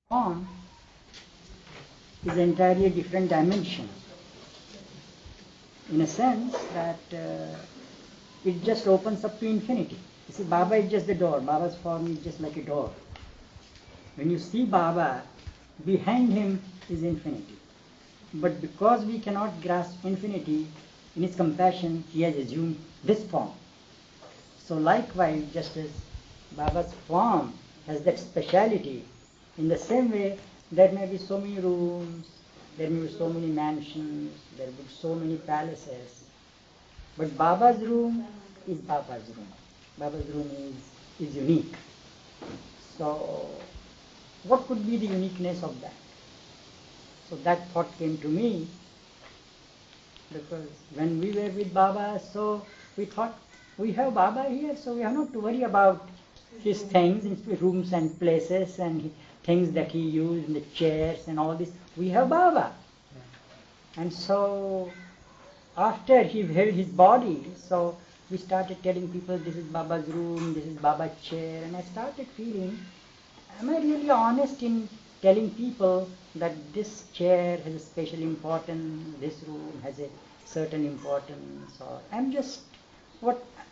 form is entirely a different dimension, in a sense that it just opens up to infinity. You see, Baba is just the door. Baba's form is just like a door. When you see Baba, behind him is infinity. But because we cannot grasp infinity, in his compassion, he has assumed this form. So likewise, just as Baba's form has that speciality, in the same way, there may be so many rooms, there may be so many mansions, there will be so many palaces. But Baba's room is Baba's room. Baba's room is unique. So, what could be the uniqueness of that? So that thought came to me, because when we were with Baba, so we thought, we have Baba here, so we have not to worry about his things, his rooms and places and things that he used, the chairs and all this. We have Baba. And so after he held his body, so we started telling people, this is Baba's room, this is Baba's chair, and I started feeling, am I really honest in telling people that this chair has a special importance, this room has a certain importance, or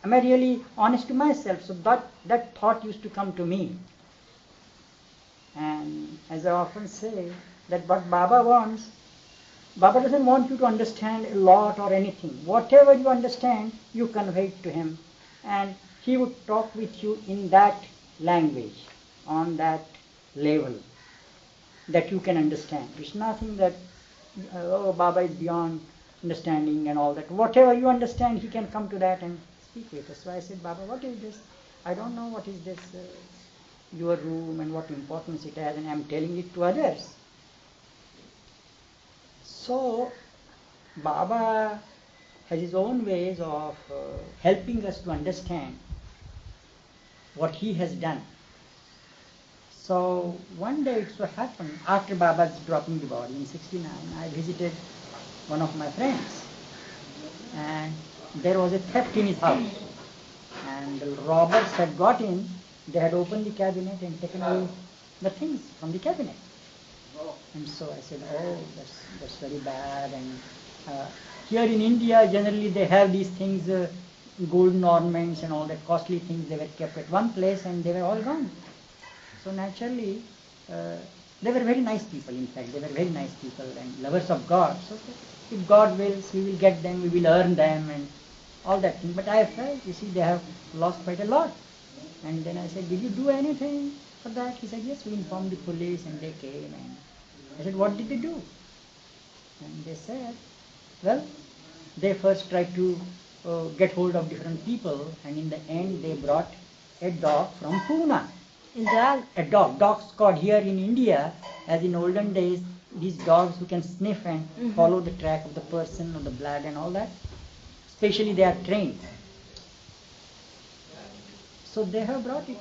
am I really honest to myself? So that thought used to come to me. And as I often say, that what Baba wants, Baba doesn't want you to understand a lot or anything. Whatever you understand, you convey it to him. And he would talk with you in that language, on that level, that you can understand. It's nothing that, Baba is beyond understanding and all that. Whatever you understand, he can come to that and speak with us. So I said, Baba, what is this? I don't know what is this, your room and what importance it has, and I'm telling it to others. So, Baba has his own ways of helping us to understand what he has done. So, one day it so happened, after Baba's dropping the body in 69, I visited one of my friends, and there was a theft in his house, and the robbers had got in, they had opened the cabinet and taken away the things from the cabinet. And so I said, oh, that's very bad. And here in India, generally they have these things, golden ornaments and all that costly things, they were kept at one place and they were all gone. So naturally, they were very nice people, in fact. They were very nice people and lovers of God. So if God wills, we will get them, we will earn them and all that thing. But I felt, you see, they have lost quite a lot. And then I said, did you do anything for that? He said, yes, we informed the police and they came. And I said, what did they do? And they said, well, they first tried to get hold of different people, and in the end they brought a dog from Pune. A dog. Dogs called here in India, as in olden days, these dogs who can sniff and follow the track of the person or the blood and all that. Especially they are trained. So they have brought it,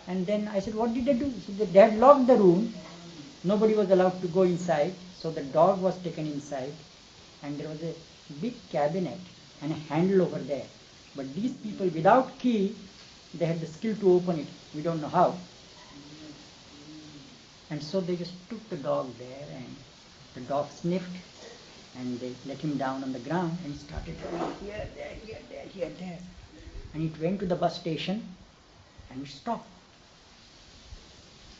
and then I said, what did they do? So they had locked the room. Nobody was allowed to go inside, so the dog was taken inside, and there was a big cabinet and a handle over there. But these people, without key, they had the skill to open it. We don't know how. And so they just took the dog there, and the dog sniffed, and they let him down on the ground, and started going here, there, here, there, here, there. And it went to the bus station, and it stopped.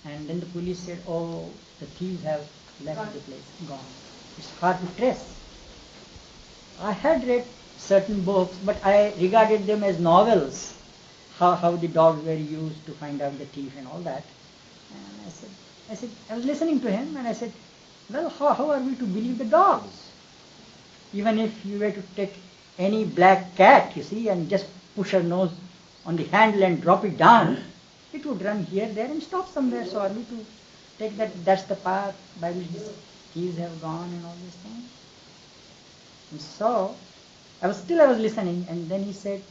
And then the police said, oh, the thieves have left the place, gone. It's hard to trace. I had read certain books, but I regarded them as novels, how the dogs were used to find out the thief and all that. And I was listening to him, and I said, well, how are we to believe the dogs? Even if you were to take any black cat, you see, and just push her nose on the handle and drop it down, it would run here, there, and stop somewhere. So are we to take that's the path by which these thieves have gone and all these things? And so I was listening, and then he said,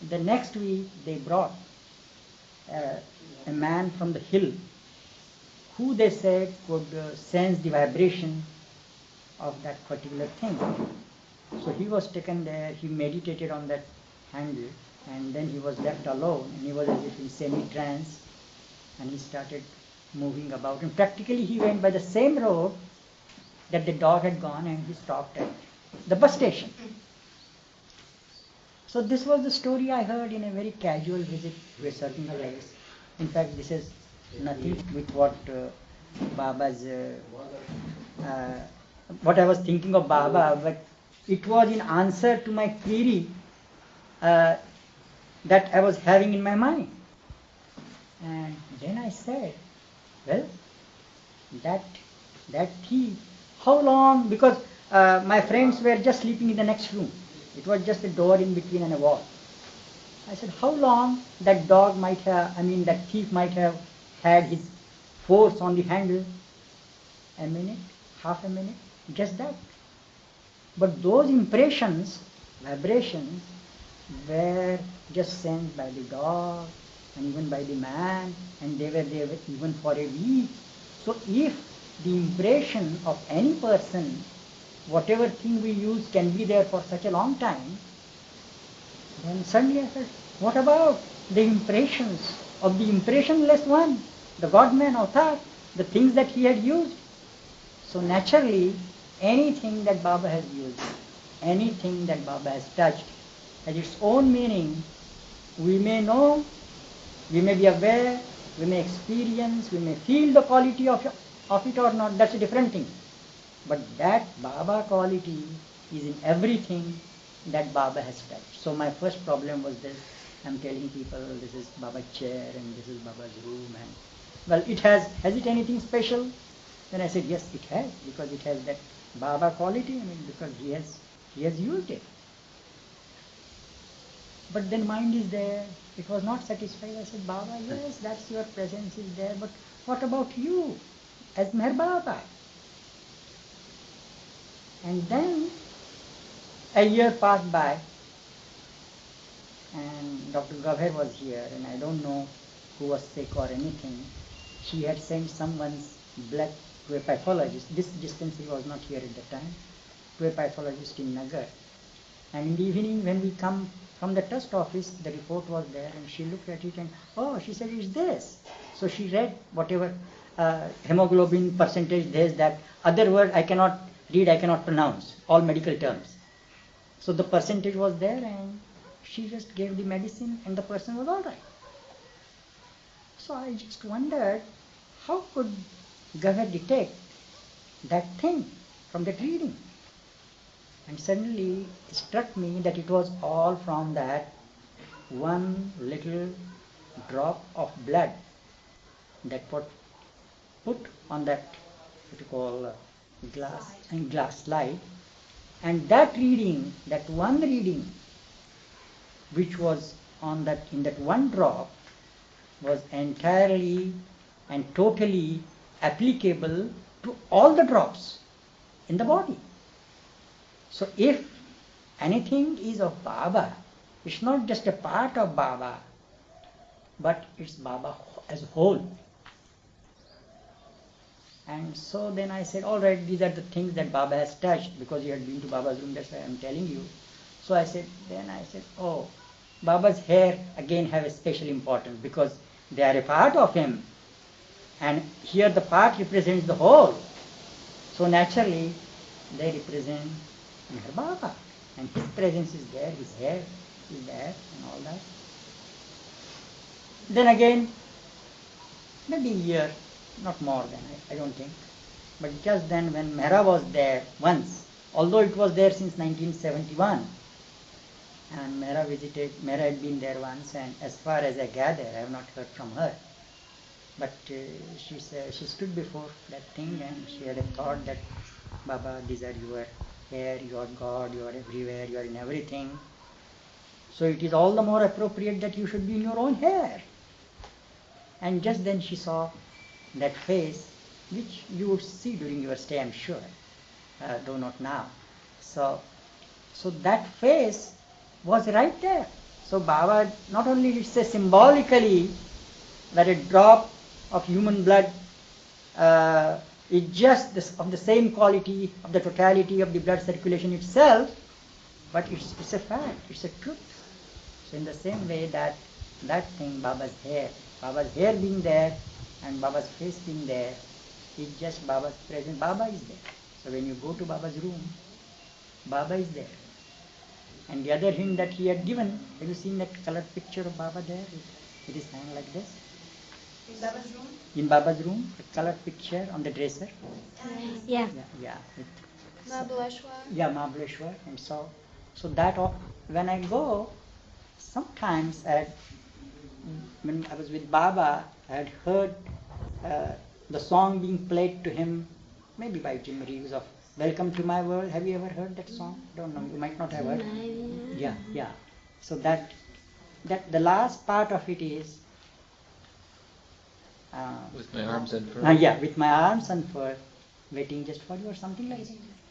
the next week they brought a man from the hill who they said could sense the vibration of that particular thing. So he was taken there, he meditated on that handle, and then he was left alone, and he was as if in semi-trance, and he started moving about. And practically he went by the same road that the dog had gone, and he stopped at the bus station. So this was the story I heard in a very casual visit to a certain place. In fact, this is nothing with what Baba's, what I was thinking of Baba, but it was in answer to my query that I was having in my mind. And then I said, well, that thief, how long? Because my friends were just sleeping in the next room. It was just a door in between and a wall. I said, how long that dog might have, that thief might have had his force on the handle? A minute, half a minute, just that. But those impressions, vibrations, were just sent by the dog and even by the man, and they were there even for a week. So if the impression of any person, whatever thing we use, can be there for such a long time, then suddenly I said, what about the impressions of the impressionless one, the God-man or thought, the things that he had used? So naturally, anything that Baba has used, anything that Baba has touched, has its own meaning. We may know, we may be aware, we may experience, we may feel the quality of it or not, that's a different thing. But that Baba quality is in everything that Baba has touched. So my first problem was this. I'm telling people this is Baba's chair and this is Baba's room, and well, has it anything special? Then I said, yes, it has, because it has that Baba quality, because he has used it. But then mind is there. It was not satisfied. I said, Baba, yes, that's your presence is there, but what about you as Meher Baba? And then a year passed by, and Dr. Gabher was here, and I don't know who was sick or anything. She had sent someone's blood to a pathologist. This dispensary was not here at the time, to a pathologist in Nagar. And in the evening when we come from the trust office, the report was there, and she looked at it and, oh, she said, it's this. So she read whatever hemoglobin percentage there is, that other word I cannot read, I cannot pronounce, all medical terms. So the percentage was there, and she just gave the medicine, and the person was all right. So I just wondered, how could Gabher detect that thing from that reading? And suddenly it struck me that it was all from that one little drop of blood that was put on that, what you call, glass slide. And that reading, that one reading, which was on that, in that one drop, was entirely and totally applicable to all the drops in the body. So if anything is of Baba, it's not just a part of Baba, but it's Baba as a whole. And so then I said, all right, these are the things that Baba has touched, because you had been to Baba's room, that's why I'm telling you. So I said, oh, Baba's hair again have a special importance, because they are a part of him. And here the part represents the whole. So naturally, they represent Meher Baba. And his presence is there, his hair is there, and all that. Then again, maybe a year, not more than, I don't think. But just then when Mehra was there once, although it was there since 1971, and Mehra had been there once, and as far as I gather, I have not heard from her. But she said, she stood before that thing, and she had a thought that, Baba, these are your hair, you are God, you are everywhere, you are in everything. So it is all the more appropriate that you should be in your own hair. And just then she saw that face, which you would see during your stay, I'm sure, though not now. So that face was right there. So Baba, not only it says symbolically that a drop of human blood is just of the same quality of the totality of the blood circulation itself, but it's a fact, it's a truth. So in the same way that thing, Baba's hair being there, and Baba's face being there, it's just Baba's presence. Baba is there. So when you go to Baba's room, Baba is there. And the other hint that he had given, have you seen that colored picture of Baba there? It is hanging like this. In Baba's room? In Baba's room, a colored picture on the dresser. Yeah. Yeah. Mahabaleshwar? Yeah, Mahabaleshwar. And so that when I go, sometimes when I was with Baba, I had heard the song being played to him, maybe by Jim Reeves, of Welcome to My World. Have you ever heard that song? I don't know, you might not have heard. Yeah. So that the last part of it is with my arms unfurled. with my arms unfurled, waiting just for you, or something like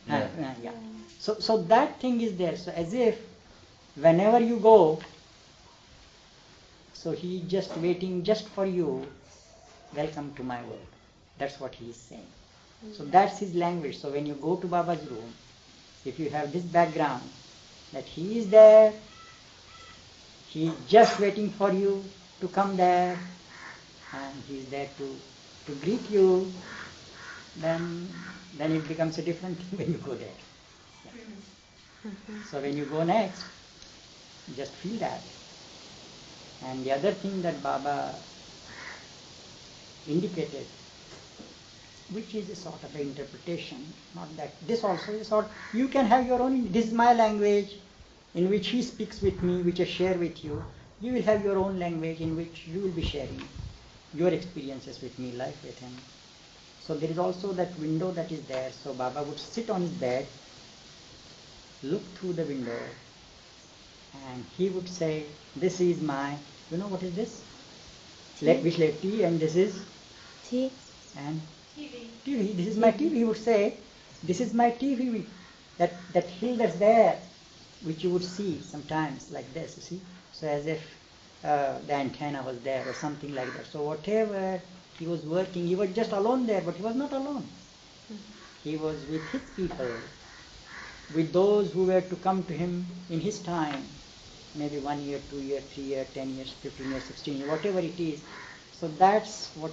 that. Yeah. So that thing is there. So as if whenever you go, so he just waiting just for you. Welcome to my world. That's what he is saying. So that's his language. So when you go to Baba's room, if you have this background, that he is there, he is just waiting for you to come there, and he is there to greet you, then it becomes a different thing when you go there. Yeah. So when you go next, just feel that. And the other thing that Baba indicated, which is a sort of an interpretation, not that this also is sort. You can have your own. This is my language, in which he speaks with me, which I share with you. You will have your own language in which you will be sharing your experiences with me, life with him. So there is also that window that is there. So Baba would sit on his bed, look through the window, and he would say, "This is my." You know what is this? Which like tea, and this is Tea. and TV. This is my TV. He would say, "This is my TV." That hill that's there, which you would see sometimes like this. You see, so as if the antenna was there or something like that. So whatever he was working, he was just alone there, but he was not alone. He was with his people, with those who were to come to him in his time, maybe 1 year, 2 years, 3 years, 10 years, 15 years, 16 years, whatever it is. So that's what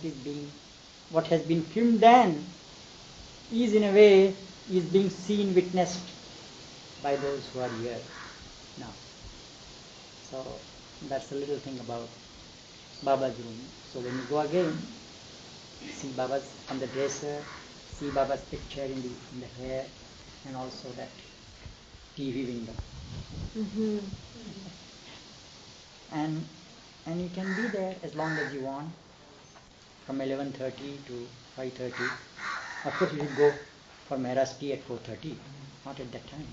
has been filmed then is in a way is being seen, witnessed by those who are here now. So that's a little thing about Baba's room. So when you go again, see Baba's on the dresser, see Baba's picture in the hair, and also that TV window. Mm-hmm. And you can be there as long as you want, from 11:30 to 5:30. Of course, you should go for Maharaj tea at 4:30, not at that time.